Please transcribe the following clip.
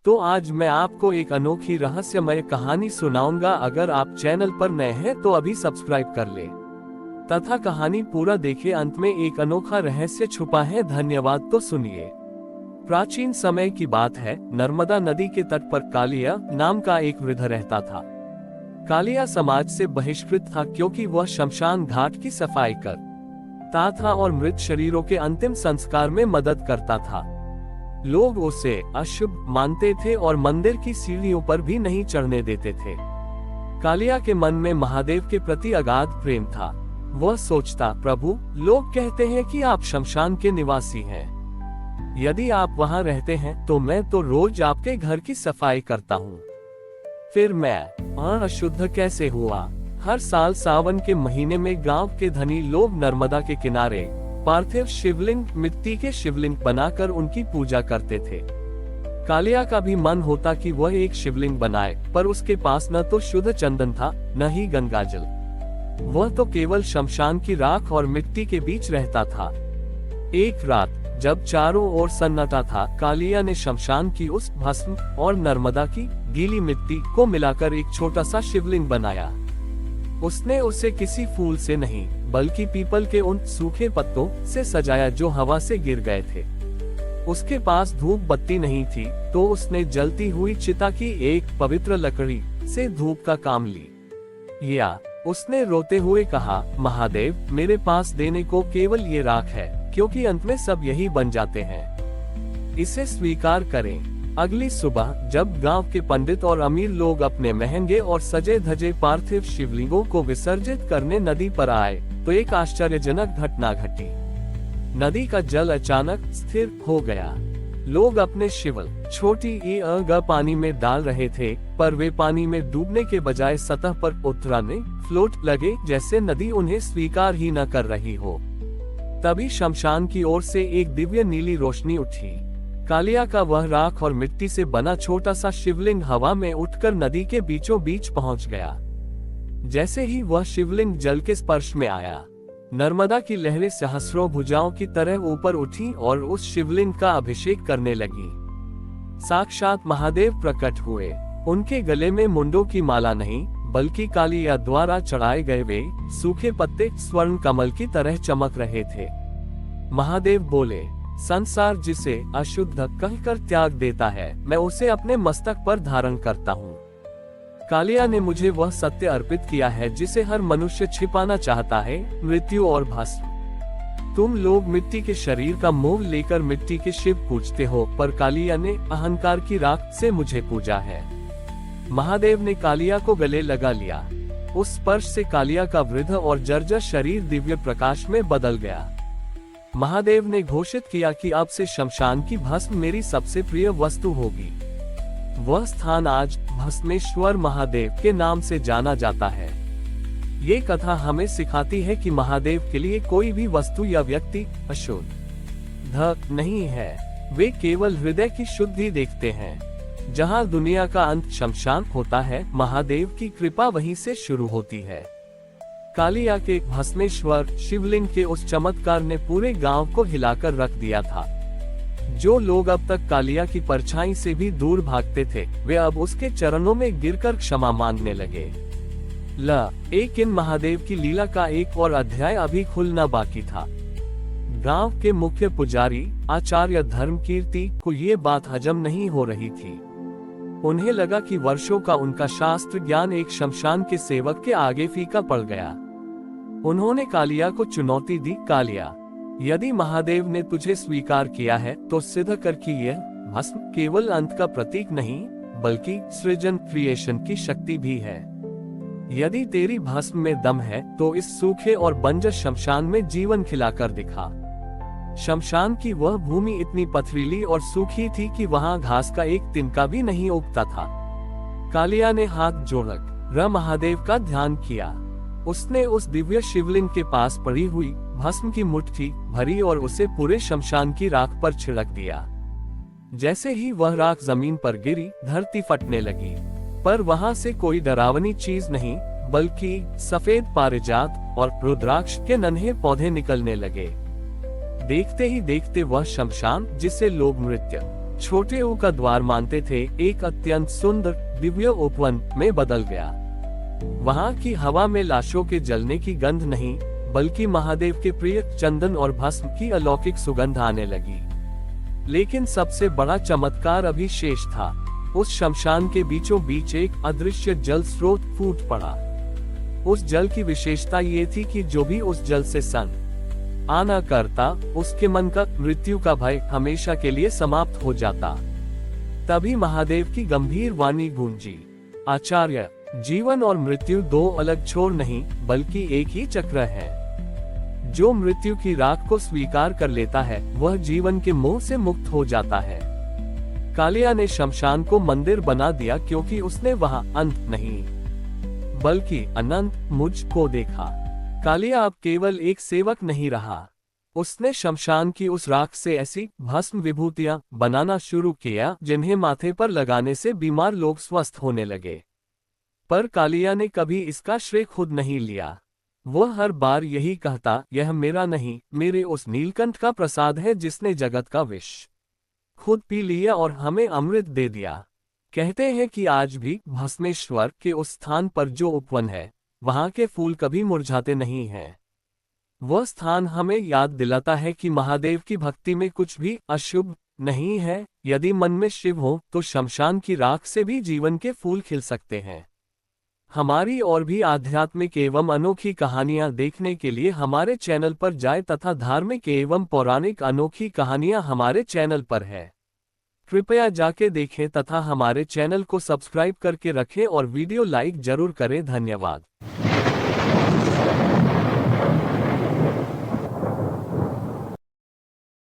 तो आज मैं आपको एक अनोखी रहस्यमय कहानी सुनाऊंगा। अगर आप चैनल पर नए हैं तो अभी सब्सक्राइब कर ले तथा कहानी पूरा देखें। अंत में एक अनोखा रहस्य छुपा है। धन्यवाद। तो सुनिए। प्राचीन समय की बात है। नर्मदा नदी के तट पर कालिया नाम का एक वृद्ध रहता था। कालिया समाज से बहिष्कृत था क्योंकि वह शमशान घाट की सफाई करता था और मृत शरीरों के अंतिम संस्कार में मदद करता था। लोग उसे अशुभ मानते थे और मंदिर की सीढ़ियों पर भी नहीं चढ़ने देते थे। कालिया के मन में महादेव के प्रति अगाध प्रेम था। वह सोचता, प्रभु, लोग कहते हैं कि आप शमशान के निवासी हैं। यदि आप वहां रहते हैं तो मैं तो रोज आपके घर की सफाई करता हूँ। फिर मैं अशुद्ध कैसे हुआ? हर साल सावन के महीने में गांव के धनी लोग नर्मदा के किनारे पार्थिव शिवलिंग, मिट्टी के शिवलिंग बनाकर उनकी पूजा करते थे। कालिया का भी मन होता कि वह एक शिवलिंग बनाए, पर उसके पास न तो शुद्ध चंदन था न ही गंगाजल। वह तो केवल शमशान की राख और मिट्टी के बीच रहता था। एक रात जब चारों ओर सन्नाटा था, कालिया ने शमशान की उस भस्म और नर्मदा की गीली मिट्टी को मिलाकर एक छोटा सा शिवलिंग बनाया। उसने उसे किसी फूल से नहीं बल्कि पीपल के उन सूखे पत्तों से सजाया जो हवा से गिर गए थे। उसके पास धूप बत्ती नहीं थी तो उसने जलती हुई चिता की एक पवित्र लकड़ी से धूप का काम ली। या उसने रोते हुए कहा, महादेव, मेरे पास देने को केवल ये राख है, क्योंकि अंत में सब यही बन जाते हैं। इसे स्वीकार करें। अगली सुबह जब गांव के पंडित और अमीर लोग अपने महंगे और सजे धजे पार्थिव शिवलिंगों को विसर्जित करने नदी पर आए तो एक आश्चर्यजनक घटना घटी। नदी का जल अचानक स्थिर हो गया। लोग अपने शिवल छोटी पानी में डाल रहे थे, पर वे पानी में डूबने के बजाय सतह पर उतरने फ्लोट लगे, जैसे नदी उन्हें स्वीकार ही न कर रही हो। तभी शमशान की ओर से एक दिव्य नीली रोशनी उठी। कालिया का वह राख और मिट्टी से बना छोटा सा शिवलिंग हवा में उठकर नदी के बीचों बीच पहुंच गया। जैसे ही वह शिवलिंग जल के स्पर्श में आया, नर्मदा की लहरें सहस्रों भुजाओं की तरह ऊपर उठी और उस शिवलिंग का अभिषेक करने लगी। साक्षात महादेव प्रकट हुए। उनके गले में मुंडों की माला नहीं बल्कि कालिया द्वारा चढ़ाए गए वे सूखे पत्ते स्वर्ण कमल की तरह चमक रहे थे। महादेव बोले, संसार जिसे अशुद्ध कहकर त्याग देता है, मैं उसे अपने मस्तक पर धारण करता हूँ। कालिया ने मुझे वह सत्य अर्पित किया है जिसे हर मनुष्य छिपाना चाहता है, मृत्यु और भस्म। तुम लोग मिट्टी के शरीर का मोह लेकर मिट्टी के शिव पूजते हो, पर कालिया ने अहंकार की राख से मुझे पूजा है। महादेव ने कालिया को गले लगा लिया। उस स्पर्श से कालिया का वृद्ध और जर्जर शरीर दिव्य प्रकाश में बदल गया। महादेव ने घोषित किया कि अब से शमशान की भस्म मेरी सबसे प्रिय वस्तु होगी। वह स्थान आज भस्मेश्वर महादेव के नाम से जाना जाता है। ये कथा हमें सिखाती है कि महादेव के लिए कोई भी वस्तु या व्यक्ति अशुद्ध नहीं है। वे केवल हृदय की शुद्धि देखते हैं। जहाँ दुनिया का अंत शमशान होता है, महादेव की कृपा वहीं से शुरू होती है। कालिया के भस्मेश्वर शिवलिंग के उस चमत्कार ने पूरे गांव को हिलाकर रख दिया था। जो लोग अब तक कालिया की परछाई से भी दूर भागते थे, वे अब उसके चरणों में गिरकर क्षमा मांगने लगे। एक इन महादेव की लीला का एक और अध्याय अभी खुलना बाकी था। गांव के मुख्य पुजारी आचार्य धर्मकीर्ति को ये बात हजम नहीं हो रही थी। उन्हें लगा कि वर्षों का उनका शास्त्र ज्ञान एक शमशान के सेवक के आगे फीका पड़ गया। उन्होंने कालिया को चुनौती दी, कालिया, यदि महादेव ने तुझे स्वीकार किया है तो सिद्ध कर कि यह भस्म केवल अंत का प्रतीक नहीं बल्कि सृजन क्रिएशन की शक्ति भी है। यदि तेरी भस्म में दम है तो इस सूखे और बंजर शमशान में जीवन खिलाकर दिखा। शमशान की वह भूमि इतनी पथरीली और सूखी थी कि वहां घास का एक तिनका भी नहीं उगता था। कालिया ने हाथ जोड़कर महादेव का ध्यान किया। उसने उस दिव्य शिवलिंग के पास पड़ी हुई भस्म की मुट्ठी भरी और उसे पूरे शमशान की राख पर छिड़क दिया। जैसे ही वह राख जमीन पर गिरी, धरती फटने लगी, पर वहां से कोई डरावनी चीज नहीं बल्कि सफेद पारिजात और रुद्राक्ष के नन्हे पौधे निकलने लगे। देखते ही देखते वह शमशान जिसे लोग मृत्यु छोटे ऊ का द्वार मानते थे एक अत्यंत सुंदर दिव्य उपवन में बदल गया। वहां की हवा में लाशों के जलने की गंध नहीं, बल्कि महादेव के प्रिय चंदन और भस्म की अलौकिक सुगंध आने लगी। लेकिन सबसे बड़ा चमत्कार अभी शेष था। उस शमशान के बीचों बीच एक अदृश्य जल स्रोत फूट पड़ा। उस जल की विशेषता ये थी कि जो भी उस जल से सन आना करता, उसके मन का मृत्यु का भय हमेशा के लिए समाप्त हो जाता। तभी महादेव की गंभीर वाणी गूंजी, आचार्य, जीवन और मृत्यु दो अलग छोर नहीं, बल्कि एक ही चक्र है। जो मृत्यु की राख को स्वीकार कर लेता है, वह जीवन के मोह से मुक्त हो जाता है। कालिया ने शमशान को मंदिर बना दिया क्योंकि उसने वहां अंत नहीं, बल्कि अनंत मुझ को देखा। कालिया अब केवल एक सेवक नहीं रहा। उसने शमशान की उस राख से ऐसी भस्म विभूतियां बनाना शुरू किया जिन्हें माथे पर लगाने से बीमार लोग स्वस्थ होने लगे। पर कालिया ने कभी इसका श्रेय खुद नहीं लिया। वह हर बार यही कहता, यह मेरा नहीं, मेरे उस नीलकंठ का प्रसाद है जिसने जगत का विष खुद पी लिया और हमें अमृत दे दिया। कहते हैं कि आज भी भस्मेश्वर के उस स्थान पर जो उपवन है, वहां के फूल कभी मुरझाते नहीं हैं। वह स्थान हमें याद दिलाता है कि महादेव की भक्ति में कुछ भी अशुभ नहीं है। यदि मन में शिव हो तो शमशान की राख से भी जीवन के फूल खिल सकते हैं। हमारी और भी आध्यात्मिक एवं अनोखी कहानियां देखने के लिए हमारे चैनल पर जाएं तथा धार्मिक एवं पौराणिक अनोखी कहानियां हमारे चैनल पर है। कृपया जाके देखें तथा हमारे चैनल को सब्सक्राइब करके रखें और वीडियो लाइक जरूर करें। धन्यवाद।